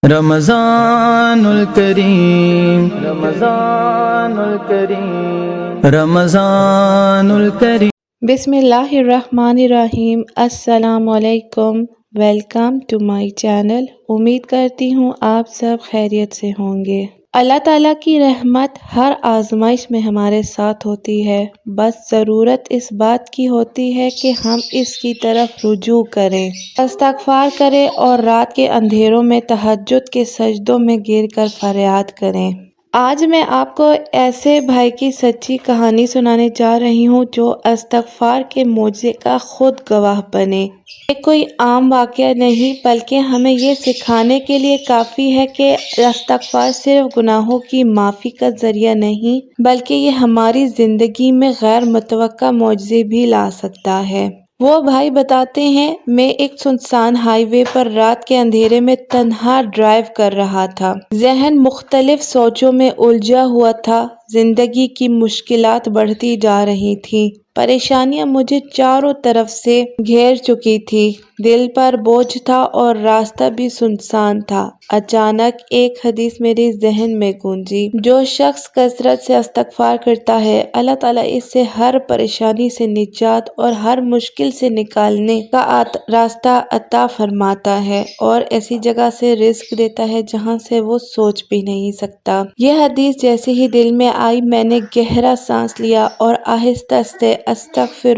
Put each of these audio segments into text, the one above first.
رمضان الکریم رمضان الکریم رمضان الکریم بسم اللہ الرحمن الرحیم۔ السلام علیکم، ویلکم ٹو مائی چینل۔ امید کرتی ہوں آپ سب خیریت سے ہوں گے۔ اللہ تعالیٰ کی رحمت ہر آزمائش میں ہمارے ساتھ ہوتی ہے، بس ضرورت اس بات کی ہوتی ہے کہ ہم اس کی طرف رجوع کریں، استغفار کریں اور رات کے اندھیروں میں تہجد کے سجدوں میں گر کر فریاد کریں۔ آج میں آپ کو ایسے بھائی کی سچی کہانی سنانے جا رہی ہوں جو استغفار کے معجزے کا خود گواہ بنے۔ یہ کوئی عام واقعہ نہیں بلکہ ہمیں یہ سکھانے کے لیے کافی ہے کہ استغفار صرف گناہوں کی معافی کا ذریعہ نہیں بلکہ یہ ہماری زندگی میں غیر متوقع معجزے بھی لا سکتا ہے۔ وہ بھائی بتاتے ہیں، میں ایک سنسان ہائی وے پر رات کے اندھیرے میں تنہا ڈرائیو کر رہا تھا۔ ذہن مختلف سوچوں میں الجھا ہوا تھا، زندگی کی مشکلات بڑھتی جا رہی تھیں، پریشانیاں مجھے چاروں طرف سے گھیر چکی تھی، دل پر بوجھ تھا اور راستہ بھی سنسان تھا۔ اچانک ایک حدیث میرے ذہن میں گونجی، جو شخص کثرت سے استغفار کرتا ہے اللہ تعالیٰ اس سے ہر پریشانی سے نجات اور ہر مشکل سے نکالنے کا راستہ عطا فرماتا ہے اور ایسی جگہ سے رزق دیتا ہے جہاں سے وہ سوچ بھی نہیں سکتا۔ یہ حدیث جیسے ہی دل میں آئی، میں نے گہرا سانس لیا اور آہستہ سے استغفر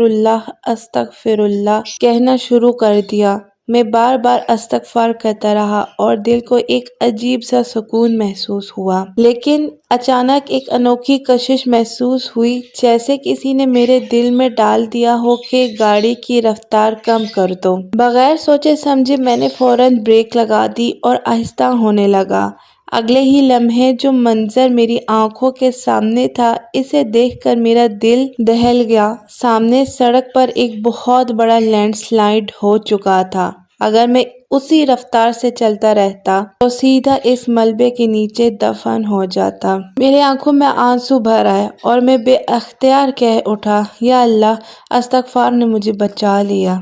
اللہ کہنا شروع کر دیا۔ میں بار بار استغفار کرتا رہا اور دل کو ایک عجیب سا سکون محسوس ہوا، لیکن اچانک ایک انوکھی کشش محسوس ہوئی، جیسے کسی نے میرے دل میں ڈال دیا ہو کہ گاڑی کی رفتار کم کر دو۔ بغیر سوچے سمجھے میں نے فوراً بریک لگا دی اور آہستہ ہونے لگا۔ اگلے ہی لمحے جو منظر میری آنکھوں کے سامنے تھا، اسے دیکھ کر میرا دل دہل گیا۔ سامنے سڑک پر ایک بہت بڑا لینڈ سلائیڈ ہو چکا تھا۔ اگر میں اسی رفتار سے چلتا رہتا تو سیدھا اس ملبے کے نیچے دفن ہو جاتا۔ میری آنکھوں میں آنسو بھر آئے اور میں بے اختیار کہہ اٹھا، یا اللہ، استغفار نے مجھے بچا لیا۔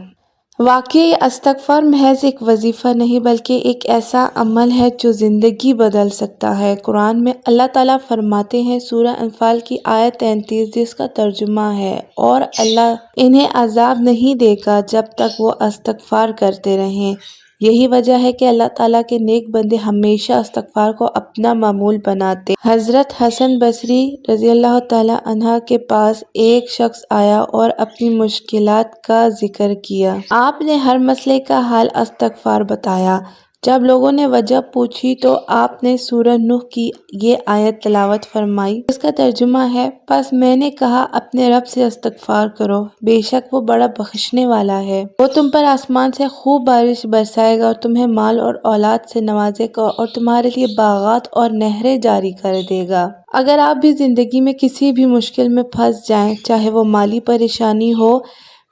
واقعی استغفار محض ایک وظیفہ نہیں بلکہ ایک ایسا عمل ہے جو زندگی بدل سکتا ہے۔ قرآن میں اللہ تعالیٰ فرماتے ہیں، سورہ انفال کی آیت 33، جس کا ترجمہ ہے، اور اللہ انہیں عذاب نہیں دے گا جب تک وہ استغفار کرتے رہیں۔ یہی وجہ ہے کہ اللہ تعالیٰ کے نیک بندے ہمیشہ استغفار کو اپنا معمول بناتے۔ حضرت حسن بصری رضی اللہ تعالیٰ عنہ کے پاس ایک شخص آیا اور اپنی مشکلات کا ذکر کیا۔ آپ نے ہر مسئلے کا حل استغفار بتایا۔ جب لوگوں نے وجہ پوچھی تو آپ نے سورہ نوح کی یہ آیت تلاوت فرمائی، جس کا ترجمہ ہے، پس میں نے کہا اپنے رب سے استغفار کرو، بے شک وہ بڑا بخشنے والا ہے۔ وہ تم پر آسمان سے خوب بارش برسائے گا اور تمہیں مال اور اولاد سے نوازے گا اور تمہارے لیے باغات اور نہریں جاری کر دے گا۔ اگر آپ بھی زندگی میں کسی بھی مشکل میں پھنس جائیں، چاہے وہ مالی پریشانی ہو،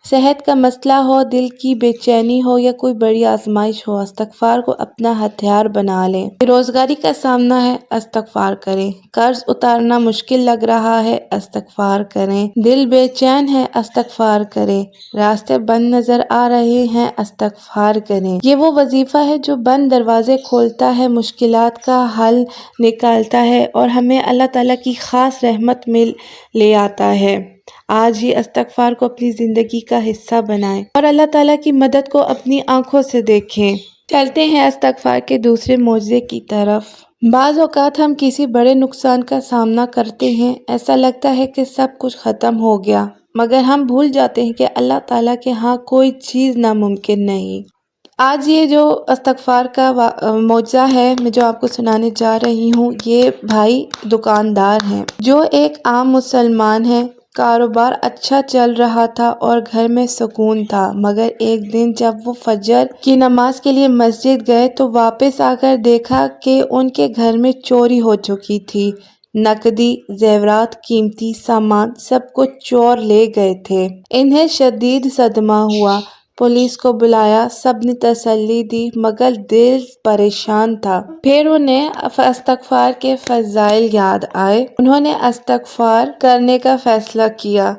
صحت کا مسئلہ ہو، دل کی بے چینی ہو یا کوئی بڑی آزمائش ہو، استغفار کو اپنا ہتھیار بنا لیں۔ بے روزگاری کا سامنا ہے، استغفار کریں۔ قرض اتارنا مشکل لگ رہا ہے، استغفار کریں۔ دل بے چین ہے، استغفار کریں۔ راستے بند نظر آ رہے ہیں، استغفار کریں۔ یہ وہ وظیفہ ہے جو بند دروازے کھولتا ہے، مشکلات کا حل نکالتا ہے اور ہمیں اللہ تعالیٰ کی خاص رحمت میں لے آتا ہے۔ آج ہی استغفار کو اپنی زندگی کا حصہ بنائیں اور اللہ تعالیٰ کی مدد کو اپنی آنکھوں سے دیکھیں۔ چلتے ہیں استغفار کے دوسرے معجزے کی طرف۔ بعض اوقات ہم کسی بڑے نقصان کا سامنا کرتے ہیں، ایسا لگتا ہے کہ سب کچھ ختم ہو گیا، مگر ہم بھول جاتے ہیں کہ اللہ تعالیٰ کے ہاں کوئی چیز ناممکن نہیں۔ آج یہ جو استغفار کا معجزہ ہے، میں جو آپ کو سنانے جا رہی ہوں، یہ بھائی دکاندار ہیں جو ایک عام مسلمان ہیں۔ کاروبار اچھا چل رہا تھا اور گھر میں سکون تھا، مگر ایک دن جب وہ فجر کی نماز کے لیے مسجد گئے تو واپس آ کر دیکھا کہ ان کے گھر میں چوری ہو چکی تھی۔ نقدی، زیورات، قیمتی سامان سب کچھ چور لے گئے تھے۔ انہیں شدید صدمہ ہوا، پولیس کو بلایا، سب نے تسلی دی، مگر دل پریشان تھا۔ پھر انہیں استغفار کے فضائل یاد آئے۔ انہوں نے استغفار کرنے کا فیصلہ کیا۔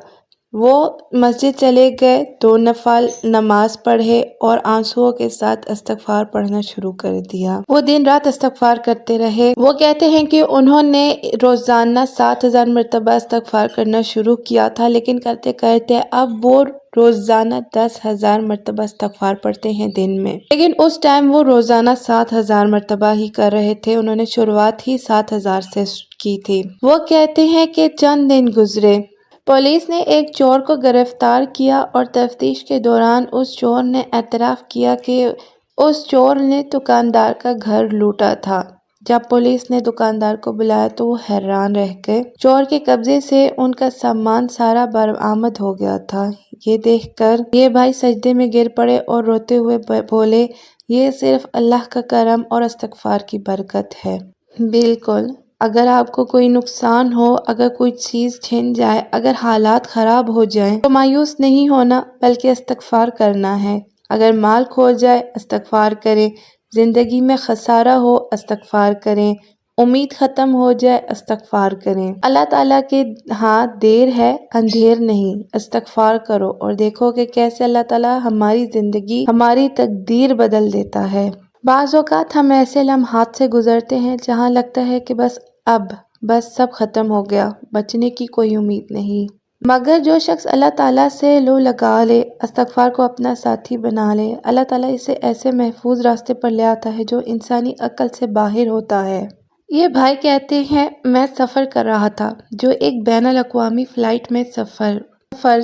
وہ مسجد چلے گئے، 2 نفل نماز پڑھے اور آنسوؤں کے ساتھ استغفار پڑھنا شروع کر دیا۔ وہ دن رات استغفار کرتے رہے۔ وہ کہتے ہیں کہ انہوں نے روزانہ 7000 مرتبہ استغفار کرنا شروع کیا تھا، لیکن کرتے کرتے اب وہ روزانہ 10,000 مرتبہ استغفار پڑھتے ہیں دن میں۔ لیکن اس ٹائم وہ روزانہ 7000 مرتبہ ہی کر رہے تھے، انہوں نے شروعات ہی 7000 سے کی تھی۔ وہ کہتے ہیں کہ چند دن گزرے، پولیس نے ایک چور کو گرفتار کیا اور تفتیش کے دوران اس چور نے اعتراف کیا کہ اس چور نے دکاندار کا گھر لوٹا تھا۔ جب پولیس نے دکاندار کو بلایا تو وہ حیران رہ گئے، چور کے قبضے سے ان کا سامان سارا برآمد ہو گیا تھا۔ یہ دیکھ کر یہ بھائی سجدے میں گر پڑے اور روتے ہوئے بولے، یہ صرف اللہ کا کرم اور استغفار کی برکت ہے۔ بالکل، اگر آپ کو کوئی نقصان ہو، اگر کوئی چیز چھن جائے، اگر حالات خراب ہو جائیں تو مایوس نہیں ہونا بلکہ استغفار کرنا ہے۔ اگر مال کھو جائے استغفار کریں، زندگی میں خسارہ ہو استغفار کریں، امید ختم ہو جائے استغفار کریں۔ اللہ تعالیٰ کے ہاں دیر ہے اندھیر نہیں، استغفار کرو اور دیکھو کہ کیسے اللہ تعالیٰ ہماری زندگی، ہماری تقدیر بدل دیتا ہے۔ بعض اوقات ہم ایسے لمحات سے گزرتے ہیں جہاں لگتا ہے کہ بس سب ختم ہو گیا، بچنے کی کوئی امید نہیں۔ مگر جو شخص اللہ تعالیٰ سے لو لگا لے، استغفار کو اپنا ساتھی بنا لے، اللہ تعالیٰ اسے ایسے محفوظ راستے پر لے آتا ہے جو انسانی عقل سے باہر ہوتا ہے۔ یہ بھائی کہتے ہیں، میں سفر کر رہا تھا جو ایک بین الاقوامی فلائٹ میں سفر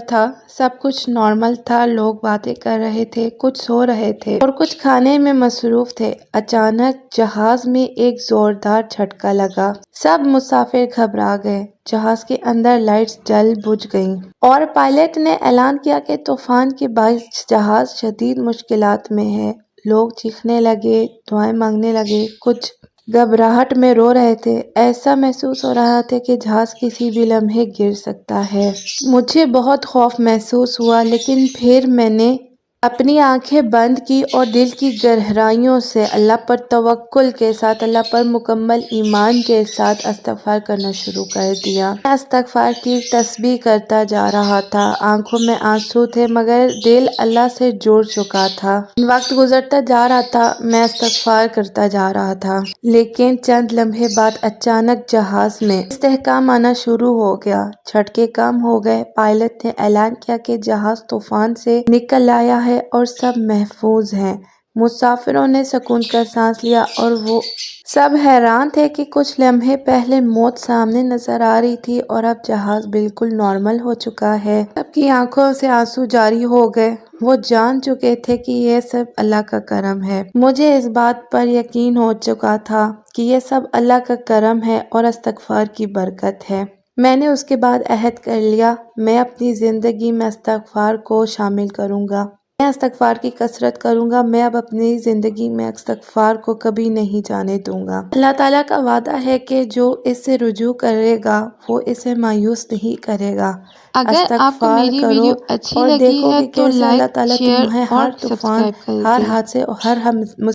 تھا، سب کچھ نارمل تھا، لوگ باتیں کر رہے تھے، کچھ سو رہے تھے اور کچھ کھانے میں مصروف تھے۔ اچانک جہاز میں ایک زوردار جھٹکا لگا، سب مسافر گھبرا گئے، جہاز کے اندر لائٹس جل بجھ گئیں اور پائلٹ نے اعلان کیا کہ طوفان کے باعث جہاز شدید مشکلات میں ہے۔ لوگ چیخنے لگے، دعائیں مانگنے لگے، کچھ گھبراہٹ میں رو رہے تھے، ایسا محسوس ہو رہا تھا کہ جہاز کسی بھی لمحے گر سکتا ہے۔ مجھے بہت خوف محسوس ہوا، لیکن پھر میں نے اپنی آنکھیں بند کی اور دل کی گہرائیوں سے اللہ پر توکل کے ساتھ، اللہ پر مکمل ایمان کے ساتھ استغفار کرنا شروع کر دیا۔ میں استغفار کی تسبیح کرتا جا رہا تھا، آنکھوں میں آنسو تھے مگر دل اللہ سے جڑ چکا تھا۔ وقت گزرتا جا رہا تھا، میں استغفار کرتا جا رہا تھا، لیکن چند لمحے بعد اچانک جہاز میں استحکام آنا شروع ہو گیا، جھٹکے کم ہو گئے، پائلٹ نے اعلان کیا کہ جہاز طوفان سے نکل آیا ہے اور سب محفوظ ہیں۔ مسافروں نے سکون کا سانس لیا اور وہ سب حیران تھے کہ کچھ لمحے پہلے موت سامنے نظر آ رہی تھی اور اب جہاز بالکل نارمل ہو چکا ہے۔ سب کی آنکھوں سے آنسو جاری ہو گئے، وہ جان چکے تھے کہ یہ سب اللہ کا کرم ہے۔ مجھے اس بات پر یقین ہو چکا تھا کہ یہ سب اللہ کا کرم ہے اور استغفار کی برکت ہے۔ میں نے اس کے بعد عہد کر لیا، میں اپنی زندگی میں استغفار کو شامل کروں گا، میں استغفار کی کثرت کروں گا، میں اب اپنی زندگی میں استغفار کو کبھی نہیں جانے دوں گا۔ اللہ تعالیٰ کا وعدہ ہے کہ جو اس سے رجوع کرے گا وہ اسے مایوس نہیں کرے گا۔ اگر آپ کو استغفار میری کرو ویڈیو اچھی اور لگی دیکھو ہے کہ تو کیسے اللہ لائک، تعالیٰ شیئر تمہیں اور ہر طوفان، سبسکرائب کر ہر دیں۔ حادثے اور ہر